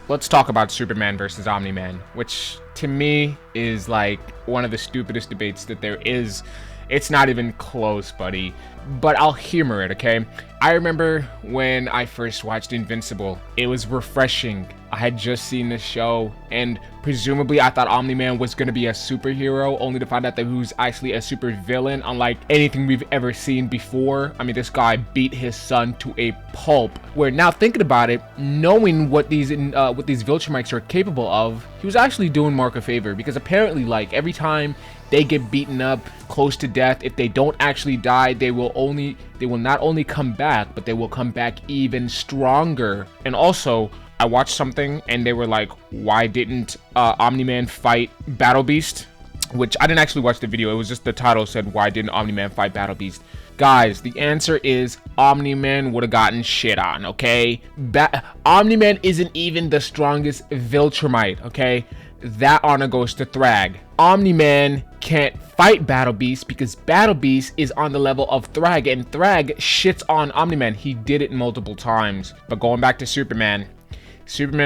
let's talk about Superman versus Omni-Man, which to me is like one of the stupidest debates that there is. It's not even close, buddy. But I'll humor it, okay? I remember when I first watched Invincible. It was refreshing. I had just seen this show, and presumably I thought Omni-Man was going to be a superhero, only to find out that he was actually a super villain, unlike anything we've ever seen before. I mean, this guy beat his son to a pulp. Where now thinking about it, knowing what these Viltrumites are capable of, he was actually doing Mark a favor, because apparently, like, every time they get beaten up close to death, if they don't actually die, they will not only come back, but they will come back even stronger. And also, I watched something and they were like, why didn't Omni-Man fight Battle Beast? Which I didn't actually watch the video. It was just the title said, why didn't Omni-Man fight Battle Beast? Guys, the answer is Omni-Man would have gotten shit on, okay? Omni-Man isn't even the strongest Viltrumite, okay? That honor goes to Thrag. Omni-Man can't fight Battle Beast because Battle Beast is on the level of Thrag, and Thrag shits on Omni-Man. He did it multiple times. But going back to Superman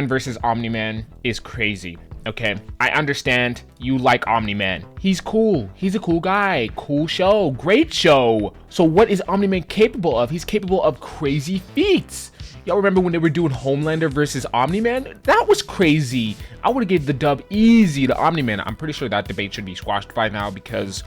versus Omni-Man is crazy. Okay, I understand you like Omni-Man. He's cool. He's a cool guy. Cool show. Great show. So what is Omni-Man capable of? He's capable of crazy feats. Y'all remember when they were doing Homelander versus Omni-Man? That was crazy. I would have gave the dub easy to Omni-Man. I'm pretty sure that debate should be squashed by now because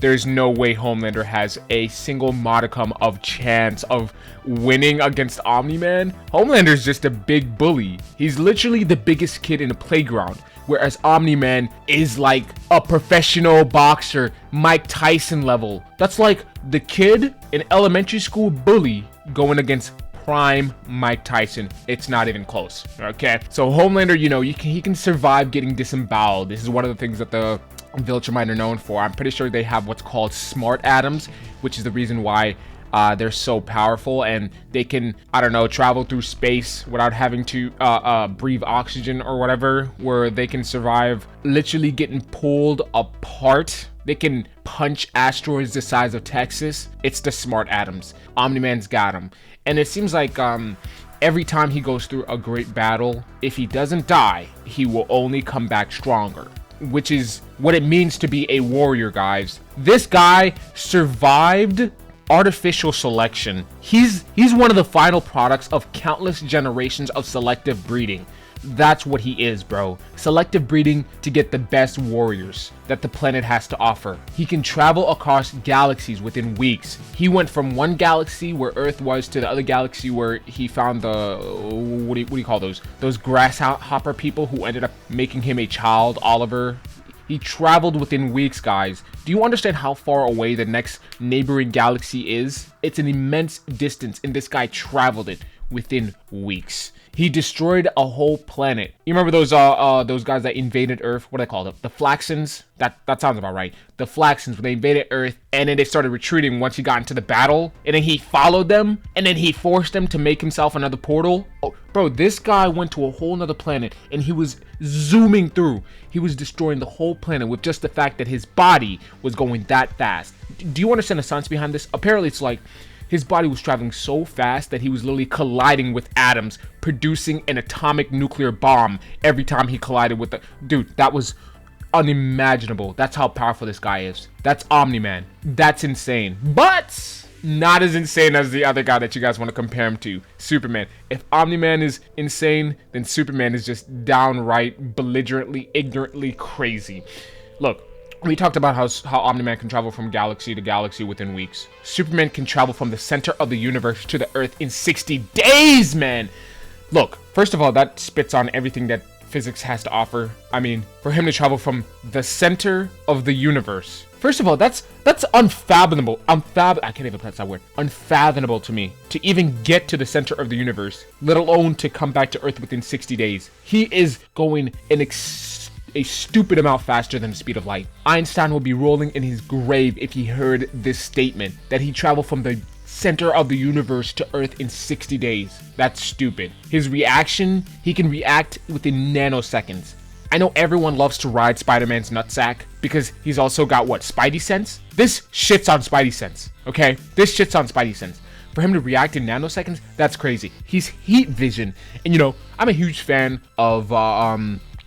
there's no way Homelander has a single modicum of chance of winning against Omni-Man. Homelander's just a big bully. He's literally the biggest kid in a playground, whereas Omni-Man is like a professional boxer, Mike Tyson level. That's like the kid in elementary school bully going against prime Mike Tyson. It's not even close. Okay, so Homelander, you know, he can survive getting disemboweled. This is one of the things that the Viltrumite are known for. I'm pretty sure they have what's called smart atoms, which is the reason why they're so powerful, and they can, I don't know, travel through space without having to breathe oxygen or whatever, where they can survive literally getting pulled apart. They can punch asteroids the size of Texas. It's the smart atoms. Omni-Man's got them. And it seems like every time he goes through a great battle, if he doesn't die, he will only come back stronger, which is what it means to be a warrior, guys. This guy survived artificial selection. He's one of the final products of countless generations of selective breeding. That's what he is, bro. Selective breeding to get the best warriors that the planet has to offer. He can travel across galaxies within weeks. He went from one galaxy where Earth was to the other galaxy where he found the, what do you call those? Those grasshopper people who ended up making him a child, Oliver. He traveled within weeks, guys. Do you understand how far away the next neighboring galaxy is? It's an immense distance, and this guy traveled it within weeks. He destroyed a whole planet. You remember those guys that invaded Earth? What do they call them? The Flaxons? That sounds about right. The Flaxons, when they invaded Earth, and then they started retreating once he got into the battle, and then he followed them, and then he forced them to make himself another portal. Oh, bro, this guy went to a whole nother planet, and he was zooming through. He was destroying the whole planet with just the fact that his body was going that fast. Do you understand the science behind this? Apparently, it's like his body was traveling so fast that he was literally colliding with atoms, producing an atomic nuclear bomb every time he collided with the... Dude, that was unimaginable. That's how powerful this guy is. That's Omni-Man. That's insane. But not as insane as the other guy that you guys want to compare him to, Superman. If Omni-Man is insane, then Superman is just downright belligerently, ignorantly crazy. Look, we talked about how Omni-Man can travel from galaxy to galaxy within weeks. Superman can travel from the center of the universe to the Earth in 60 days, man! Look, first of all, that spits on everything that physics has to offer. I mean, for him to travel from the center of the universe. First of all, that's unfathomable. I can't even pronounce that word. Unfathomable to me. To even get to the center of the universe, let alone to come back to Earth within 60 days. He is going a stupid amount faster than the speed of light. Einstein will be rolling in his grave if he heard this statement, that he traveled from the center of the universe to Earth in 60 days. That's stupid. His reaction, he can react within nanoseconds. I know everyone loves to ride Spider-Man's nutsack because he's also got, what, Spidey sense? This shits on Spidey sense, okay? This shits on Spidey sense. for him to react in nanoseconds, that's crazy. He's heat vision. And you know, I'm a huge fan of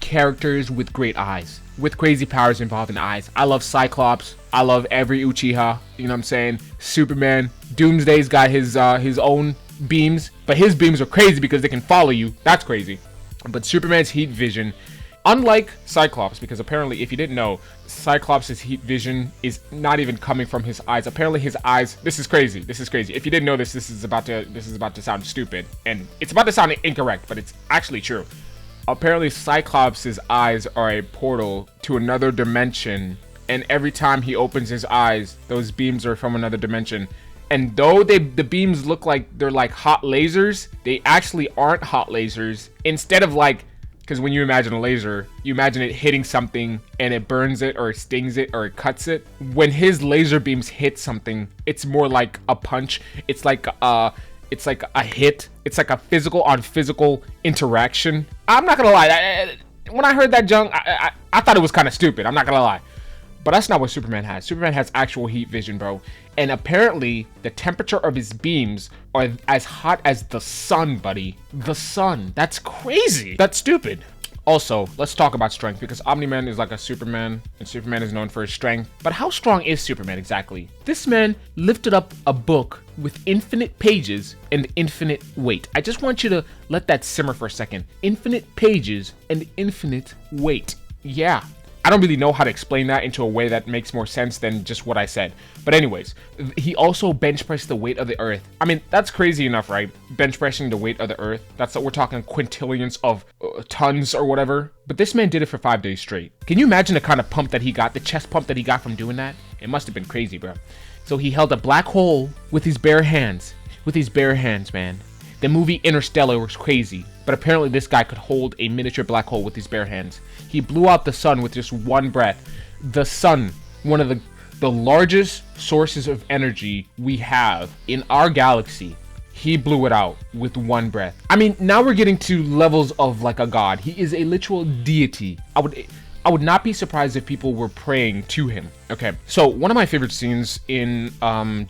characters with great eyes, with crazy powers involving eyes. I love Cyclops. I love every Uchiha. You know what I'm saying? Superman. Doomsday's got his own beams, but his beams are crazy because they can follow you. That's crazy. But Superman's heat vision, unlike Cyclops, because apparently, if you didn't know, Cyclops' heat vision is not even coming from his eyes. Apparently his eyes, this is crazy. If you didn't know this, this is about to sound stupid, and it's about to sound incorrect, but it's actually true. Apparently Cyclops' eyes are a portal to another dimension, and every time he opens his eyes, those beams are from another dimension. And though the beams look like they're like hot lasers, they actually aren't hot lasers. Instead of like, because when you imagine a laser, you imagine it hitting something and it burns it or it stings it or it cuts it. When his laser beams hit something, it's more like a punch. It's like a hit. It's like a physical on physical interaction. I'm not gonna lie. When I heard that junk, I thought it was kind of stupid. I'm not gonna lie. But that's not what Superman has. Superman has actual heat vision, bro. And apparently, the temperature of his beams are as hot as the sun, buddy. The sun. That's crazy. That's stupid. Also, let's talk about strength, because Omni-Man is like a Superman, and Superman is known for his strength. But how strong is Superman exactly? This man lifted up a book with infinite pages and infinite weight. I just want you to let that simmer for a second. Infinite pages and infinite weight. Yeah. I don't really know how to explain that into a way that makes more sense than just what I said. But anyways, he also bench pressed the weight of the earth. I mean, that's crazy enough, right? Bench pressing the weight of the earth. That's what we're talking quintillions of tons or whatever. But this man did it for 5 days straight. Can you imagine the kind of pump that he got, the chest pump that he got from doing that? It must have been crazy, bro. So he held a black hole with his bare hands. With his bare hands, man. The movie Interstellar was crazy, but apparently this guy could hold a miniature black hole with his bare hands. He blew out the sun with just one breath. The sun, one of the largest sources of energy we have in our galaxy, he blew it out with one breath. I mean, now we're getting to levels of like a god. He is a literal deity. I would not be surprised if people were praying to him. Okay, so one of my favorite scenes in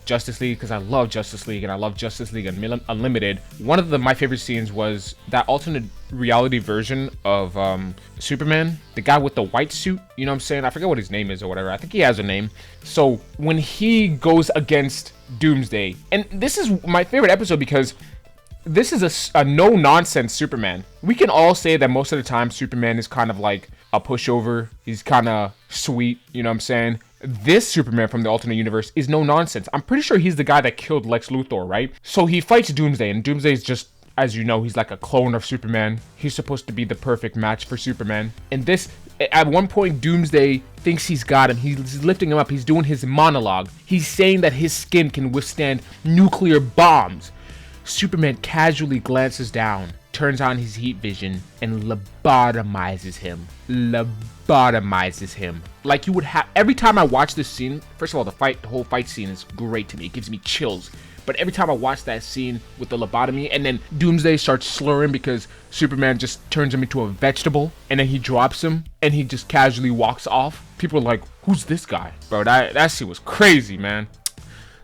Justice League, because I love Justice League and I love Justice League Unlimited, one of my favorite scenes was that alternate reality version of Superman, the guy with the white suit, you know what I'm saying? I forget what his name is or whatever. I think he has a name. So when he goes against Doomsday, and this is my favorite episode because this is a no-nonsense Superman. We can all say that most of the time Superman is kind of like a pushover. He's kind of sweet, you know what I'm saying? This Superman from the alternate universe is no nonsense. I'm pretty sure he's the guy that killed Lex Luthor, right? So he fights Doomsday, and Doomsday's just, as you know, he's like a clone of Superman. He's supposed to be the perfect match for Superman. And this, at one point, Doomsday thinks he's got him. He's lifting him up. He's doing his monologue. He's saying that his skin can withstand nuclear bombs. Superman casually glances down, turns on his heat vision, and lobotomizes him. Lobotomizes him. Like you would have. Every time I watch this scene, first of all, the whole fight scene is great to me. It gives me chills. But every time I watch that scene with the lobotomy, and then Doomsday starts slurring because Superman just turns him into a vegetable, and then he drops him, and he just casually walks off. People are like, who's this guy? Bro, that scene was crazy, man.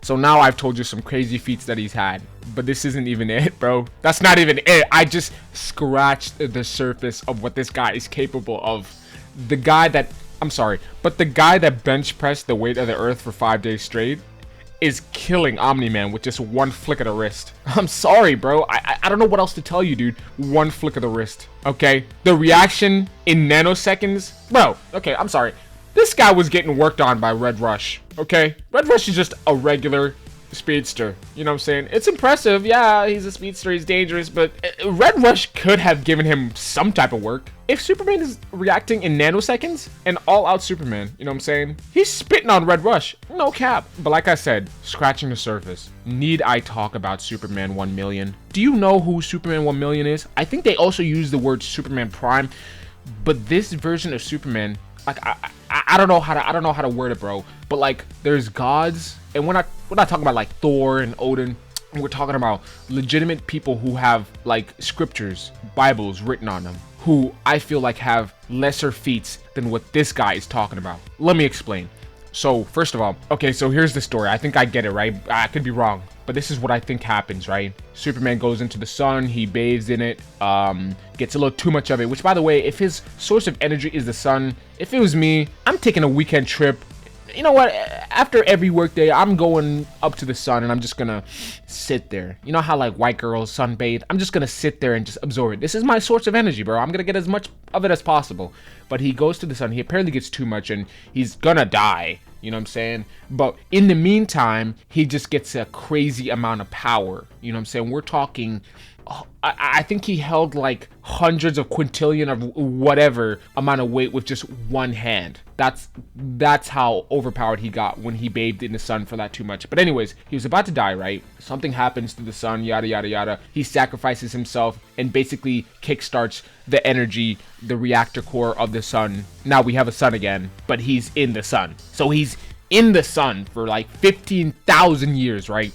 So now I've told you some crazy feats that he's had, but this isn't even it, bro. That's not even it. I just scratched the surface of what this guy is capable of. The guy that, I'm sorry, but the guy that bench pressed the weight of the earth for 5 days straight is killing Omni-Man with just one flick of the wrist. I'm sorry, bro. I don't know what else to tell you, dude. One flick of the wrist, okay? The reaction in nanoseconds, bro, okay, I'm sorry. This guy was getting worked on by Red Rush, okay? Red Rush is just a regular speedster, you know what I'm saying? It's impressive, yeah, he's a speedster, he's dangerous, but Red Rush could have given him some type of work. If Superman is reacting in nanoseconds, an all-out Superman, you know what I'm saying? He's spitting on Red Rush, no cap. But like I said, scratching the surface. Need I talk about Superman 1 million? Do you know who Superman 1 million is? I think they also use the word Superman Prime, but this version of Superman, like I don't know how to word it, bro. But like, there's gods, and we're not talking about like Thor and Odin. We're talking about legitimate people who have like scriptures, Bibles written on them, who I feel like have lesser feats than what this guy is talking about. Let me explain. So first of all, okay, so here's the story. I think I get it, right? I could be wrong. but this is what I think happens, right? Superman goes into the sun, he bathes in it, gets a little too much of it, which, by the way, if his source of energy is the sun, if it was me, I'm taking a weekend trip. You know what? After every workday, I'm going up to the sun and I'm just gonna sit there. You know how like white girls sunbathe? I'm just gonna sit there and just absorb it. This is my source of energy, bro. I'm gonna get as much of it as possible. But he goes to the sun. He apparently gets too much and he's gonna die. You know what I'm saying? But in the meantime, he just gets a crazy amount of power. You know what I'm saying? We're talking, I think he held like hundreds of quintillion of whatever amount of weight with just one hand. That's how overpowered he got when he bathed in the sun for that too much. But anyways, he was about to die, right? Something happens to the sun, yada, yada, yada. He sacrifices himself and basically kickstarts the energy, the reactor core of the sun. Now we have a sun again, but he's in the sun. So he's in the sun for like 15,000 years, right?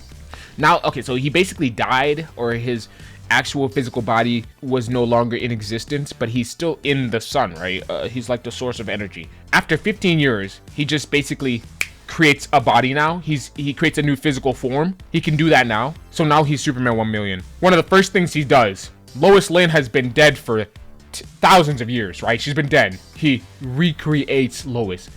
Now, okay, so he basically died, or his actual physical body was no longer in existence, but he's still in the sun, right? He's like the source of energy. After 15 years, he just basically creates a body now. He creates a new physical form. He can do that now. So now he's Superman 1 million. One of the first things he does, Lois Lane has been dead for thousands of years, right? She's been dead. He recreates Lois.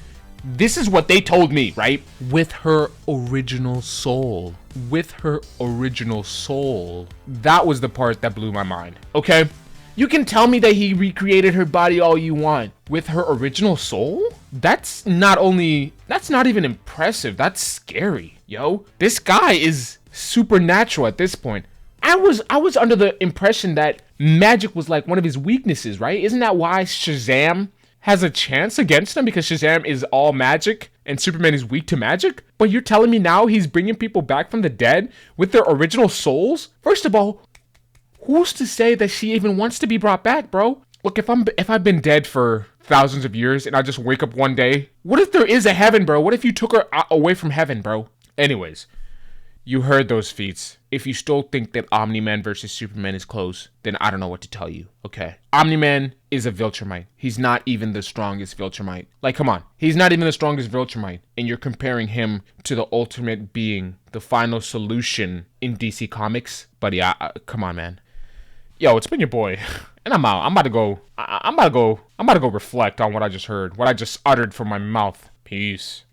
This is what they told me, right? With her original soul. With her original soul. That was the part that blew my mind, okay? You can tell me that he recreated her body all you want. With her original soul? That's not even impressive. That's scary, yo. This guy is supernatural at this point. I was under the impression that magic was like one of his weaknesses, right? Isn't that why Shazam has a chance against him, because Shazam is all magic and Superman is weak to magic? But you're telling me now he's bringing people back from the dead with their original souls? First of all, who's to say that she even wants to be brought back, bro? Look, if I've been dead for thousands of years and I just wake up one day, what if there is a heaven, bro? What if you took her away from heaven, bro? Anyways, you heard those feats. If you still think that Omni-Man versus Superman is close, then I don't know what to tell you, okay? Omni-Man is a Viltrumite. He's not even the strongest Viltrumite. Like, come on. He's not even the strongest Viltrumite. And you're comparing him to the ultimate being, the final solution in DC Comics? Buddy, come on, man. Yo, it's been your boy. And I'm out. I'm about to go reflect on what I just heard, what I just uttered from my mouth. Peace.